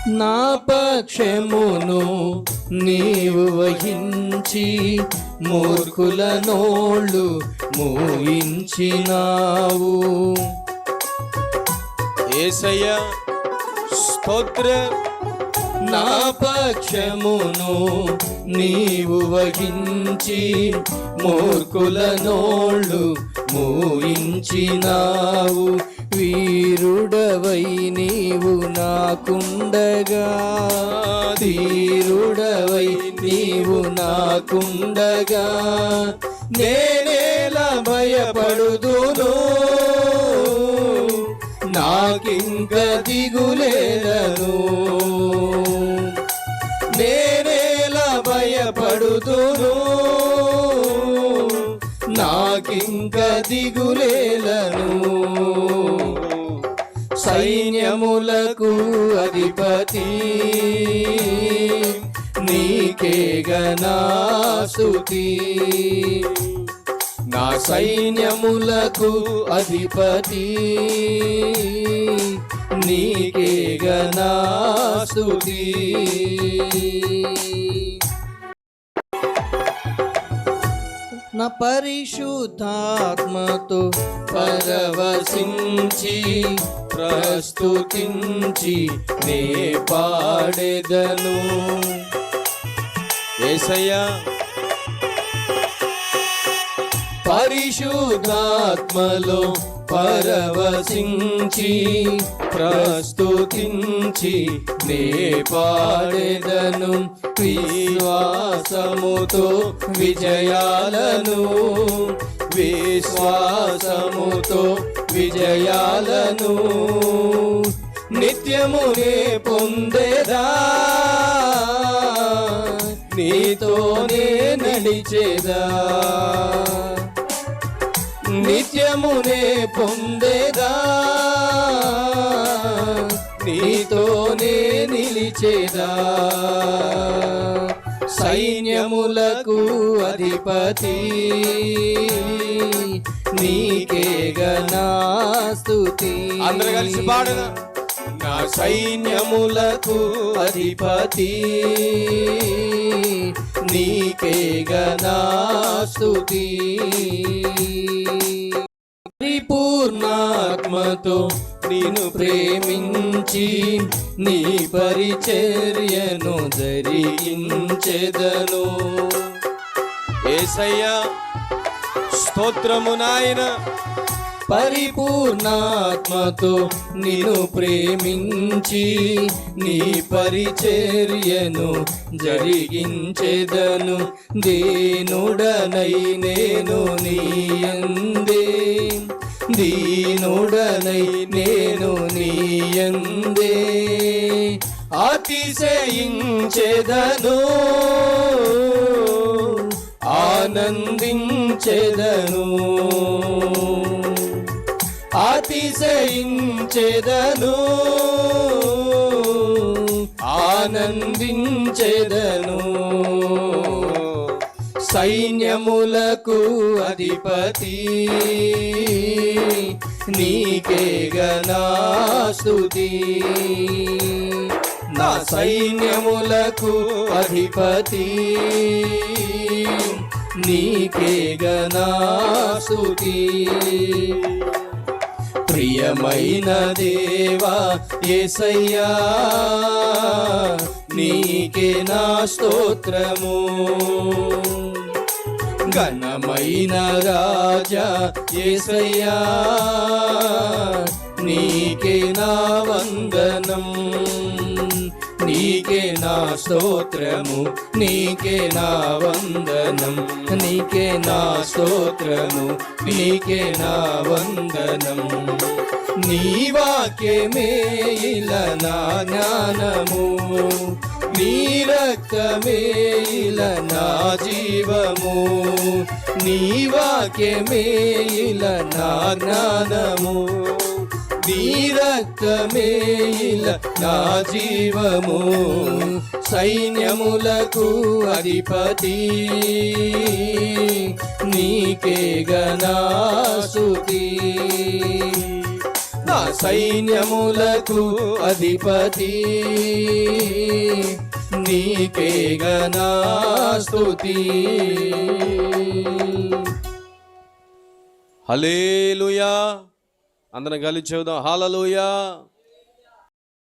నా పక్షమును నీవు వహించి మూర్ఖుల నోళ్ళు మూయించినావు. యేసయ్యా స్తోత్రం. నా పక్షమును నీవు వహించి మూర్ఖుల నోళ్ళు మూయించినావు. వీరుడవై నీవు నాకుండగా, ధీరుడవై నీవు నాకుండగా, నేనేలా భయపడుదును, నాకింక దిగులేలను. నేనేలా భయపడుదును, నాకింక దిగులేలను. సైన్యములకు అధిపతి నీకేగనా స్తుతి. నా సైన్యములకు అధిపతి నీకేగనా స్తుతి. నా పరిశుద్ధాత్మతో పరవశించి ప్రస్తుతించి నే పాడెదను. యేసయ్యా పరిశుద్ధాత్మలో పరవశించి ప్రస్తుతించి నే పాడెదను. విశ్వాసముతో విజయాలను, విశ్వాసముతో విజయాలను నిత్యమునే పొందేదా, నీతోనే నడిచేదా. నిత్యమునే పొందేదా, నీతోనే నిలిచేదా. సైన్యములకు అధిపతి నీకేగనా స్తుతి. అందరూ కలిసి పాడదా. నా సైన్యములకు అధిపతి నీకేగనా స్తుతి. పరిపూర్ణాత్మతో నిన్ను ప్రేమించి నీ పరిచర్యను జరిగించెదను. యేసయ్యా స్తోత్రము నాయనా. పరిపూర్ణాత్మతో నిన్ను ప్రేమించి నీ పరిచర్యను జరిగించెదను. దీనుడనై నేను నీయందే, దీనుడనై నేను నీయందే అతిశయించెదను, ఆనందించెదను. అతిశయించెదను, ఆనందించెదను. సైన్యములకు అధిపతి నీకేగనా స్తుతి. నా సైన్యములకు అధిపతి నీకేగనా స్తుతి. ప్రియమైన దేవా యేసయ్యా నీకే నా స్తోత్రము. ఘనమైన రాజా యేసయ్యా నీకే నా వందనం. నీకే నా స్తోత్రము, నీకే నా వందనం. నీకే నా స్తోత్రము, నీకే నా వందనం. నీ వాక్యమే ఇల నా జ్ఞానము, నీ రక్తమే ఇల నా జీవము. నీ వాక్యమే ఇల నా జ్ఞానము, నీ రక్తమే ఇల నా జీవము. సైన్యములకు అధిపతి నీకేగనా స్తుతి. నా సైన్యములకు అధిపతి నీకే గనా స్తుతి. హల్లెలూయా. అందరం కలిసి చెబుదాం హల్లెలూయా.